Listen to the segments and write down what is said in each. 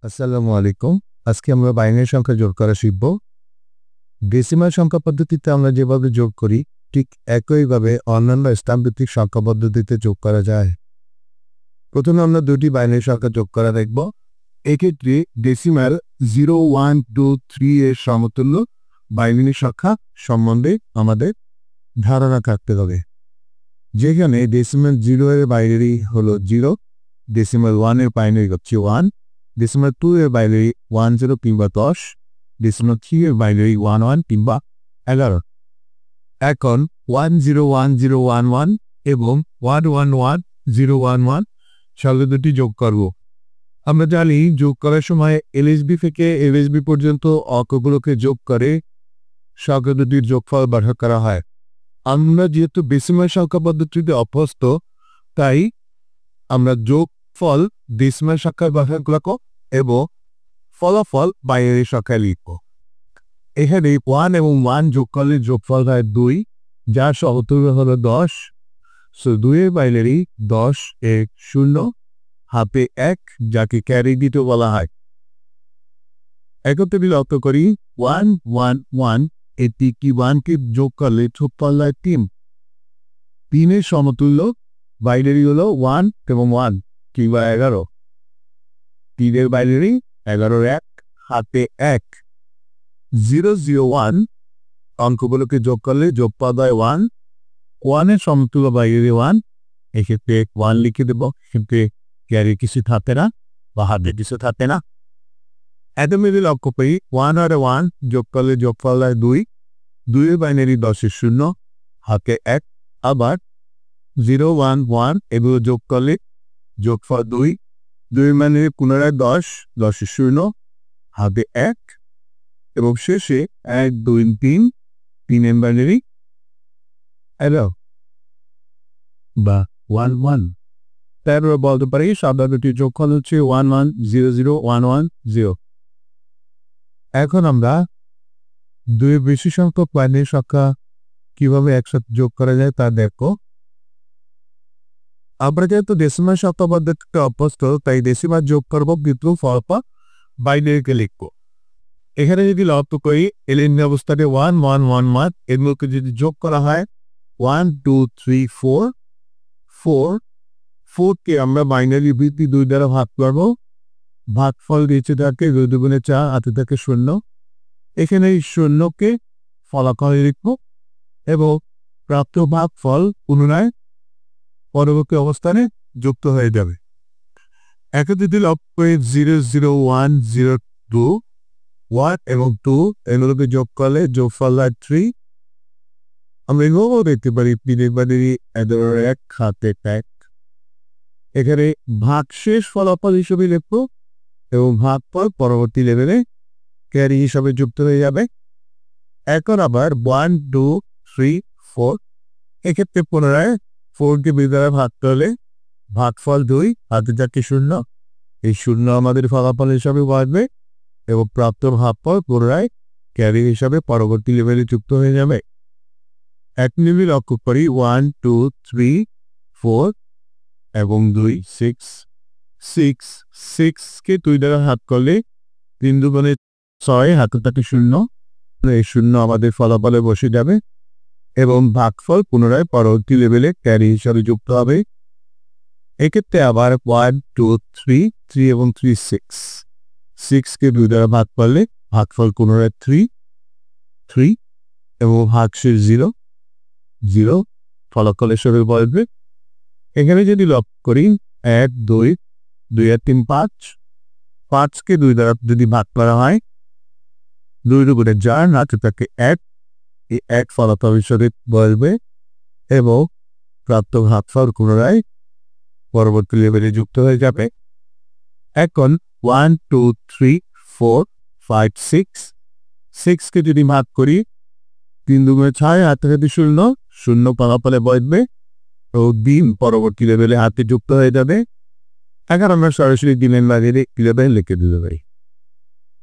আসসালামু আলাইকুম। আজকে আমরা বাইনারি সংখ্যা যোগ করা শিখব। ডেসিমাল সংখ্যা পদ্ধতিতে আমরা যেভাবে যোগ করি ঠিক একইভাবে অন্যান্য স্থানভিত্তিক সংখ্যা পদ্ধতিতে যোগ করা যায়। প্রথমে আমরা দুটি বাইনারি সংখ্যা যোগ করা দেখব। এক্ষেত্রে ডেসিমাল 0, 1, 2, 3 এর সমতুল্য বাইনারি সংখ্যা সম্বন্ধে আমাদের ধারণা থাকতে হবে। যেখানে ডেসিমাল 0 এর বাইনারি হলো 0, ডেসিমাল 1 এর বাইনারি হচ্ছে 1, ডেসিমাল 2 এর বাইনারি 10 কিংবা 10, ডেসিমাল 3 এর বাইনারি 11 কিংবা 11। এখন 101011 এবং 111011 সংখ্যা দুটি যোগ করব। আমরা জানি যোগ করার সময় এলএসবি থেকে এলএসবি পর্যন্ত অঙ্কগুলোকে যোগ করে সংখ্যা দুটির যোগফল বার করা হয়। আমরা যেহেতু ডেসিমাল সংখ্যা পদ্ধতিতে অভ্যস্ত, তাই আমরা যোগফল ডেসিমাল সংখ্যায় বার করব এবং ফলাফল বাইনারি সংখ্যায় লিখব। এখানে 1 এবং 1 যোগ করলে যোগফল হয় 2, যার সমতুল্য হলো 10। সো 2 এর বাইনারি 10, 1, 0, হাতে 1, যাকে ক্যারি দিতে বলা হয়। একত্রে লক্ষ্য করি 1, 1, 1 এটি কি 1 কে যোগ করলে যোগফল হয় 3। 3 এর সমতুল্য বাইনারি হলো 1 এবং 1 কিংবা 11। 3 এর বাইনারি 11 এর 1, হাতে 1। 0, 0, 1 অঙ্কগুলোকে যোগ করলে যোগফল হয় 1। 1 এর সমতুল্য বাইনারি 1, এক্ষেত্রে 1 লিখে দেব, কিন্তু ক্যারি কিছু থাকে না বা হাতে কিছু থাকে না। এত মিলে লক্ষ্য করি 1 আর 1 যোগ করলে যোগফল হয় 2। 2 এর বাইনারি 10 এর 0, হাতে 1। আবার 0, 1, 1 এগুলো যোগ করলে যোগফল 2। 2 এর বাইনারি পুনরায় 10, 10 এর 0, হাতে 1 এবং শেষে 1, 2, 3, 3 এর বাইনারি বা 1, 1। তারপরে বলতে পারি সংখ্যা দুটির যোগফল হচ্ছে 1, 1, 0, 0, 1, 1, 0। এখন আমরা দুই বেশি সংখ্যক বাইনারি সংখ্যা কিভাবে একসাথে যোগ করা যায় তা দেখব। আমরা যেহেতু ডেসিমাল সংখ্যা পদ্ধতিতে অভ্যস্ত, তাই ডেসিমাল যোগ করব কিন্তু ফলাফল বাইনারিকে লিখব। এখানে যদি লক্ষ্য করি এলিন অবস্থাতে 1, 1, 1, 1 এগুলোকে যদি যোগ করা হয় 1, 2, 3, 4, 4 কে আমরা বাইনারি ভিত্তি 2 দ্বারা ভাগ করব। ভাগফল নিচে থাকে 2 দুগুণে 4, হাতে থাকে 0। এখানে এই 0কে ফলাফলে লিখব এবং প্রাপ্ত ভাগফল পুনরায় পরবর্তী অবস্থানে যুক্ত হয়ে যাবে। এখন যদি লক্ষ্য করি 0, 0, 1, 0, 2, 1 এবং 2 এগুলোকে যোগ করলে যোগফল হয় 3। আমরা এগুলো দেখতে পারি 3 এর বাইনারি 1, হাতে 1। এখানে ভাগশেষ ফলাফল হিসেবে লিখব এবং ভাগফল পরবর্তী লেভেলে ক্যারি হিসাবে যুক্ত হয়ে যাবে। এখন আবার 1, 2, 3, 4 এক্ষেত্রে পুনরায় 4 কে 2 দ্বারা ভাগ করলে ভাগফল 2, হাতে থাকে 0। এই 0 আমাদের ফলাফল হিসাবে বসবে এবং প্রাপ্ত ভাগফল পুনরায় ক্যারি হিসাবে পরবর্তী লেভেলে যুক্ত হয়ে যাবে। এক লেভেল লক্ষ্য করি 1, 2, 3, 4 এবং 2, 6 কে 2 দ্বারা ভাগ করলে 3 দুগুণে 6, হাতে থাকে 0। এই 0 আমাদের ফলাফলে বসে যাবে এবং ভাগফল পুনরায় পরবর্তী লেভেলে ক্যারি হিসাবে যুক্ত হবে। এক্ষেত্রে আবার 1, 2, 3 এবং 3, 6 কে 2 দ্বারা ভাগ করলে ভাগফল পুনরায় 3 এবং ভাগশেষ 0 ফলাফল হিসেবে বসবে। এখানে যদি লক্ষ্য করি 1, 2, 2 আর 3, 5 কে 2 দ্বারা যদি ভাগ করা হয় 2 দুগুণে 4, হাতে থাকে 1। এই 1 ফলাফল হিসেবে বসবে এবং প্রাপ্ত ভাগফল পুনরায় পরবর্তী লেভেলে যুক্ত হয়ে যাবে। এখন 1, 2, 3, 4, 5, 6 কে যদি ভাগ করি 3 দুগুণে 6, হাতে থাকে 0 ফলাফলে বসবে ও দিন পরবর্তী লেভেলে হাতে যুক্ত হয়ে যাবে। এখন আমরা সরাসরি দিনের বাইনারি লেভেল লিখে দিতে পারি।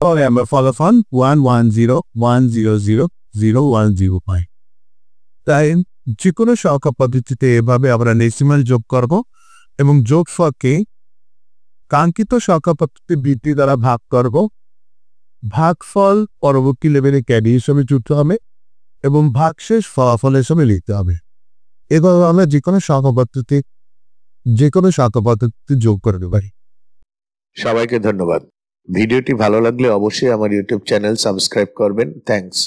তাহলে আমরা ফলাফল 1, 1, 0, 1, 0, 0, 0, 1, 0 পাই। তাই যে কোনো সংখ্যা পদ্ধতিতে এভাবে আমরা ডেসিমাল যোগ করব এবং যোগফলকে কাঙ্ক্ষিত সংখ্যা পদ্ধতির ভিত্তি দ্বারা ভাগ করব। ভাগফল পরবর্তী লেভেলে ক্যারি হিসেবে যুক্ত হবে এবং ভাগশেষ ফলাফল হিসেবে লিখতে হবে। এভাবে আমরা যে কোনো সংখ্যা পদ্ধতি যোগ করতে পারি। সবাইকে ধন্যবাদ। ভিডিওটি ভালো লাগলে অবশ্যই আমার ইউটিউব চ্যানেল সাবস্ক্রাইব করবেন। থ্যাঙ্কস।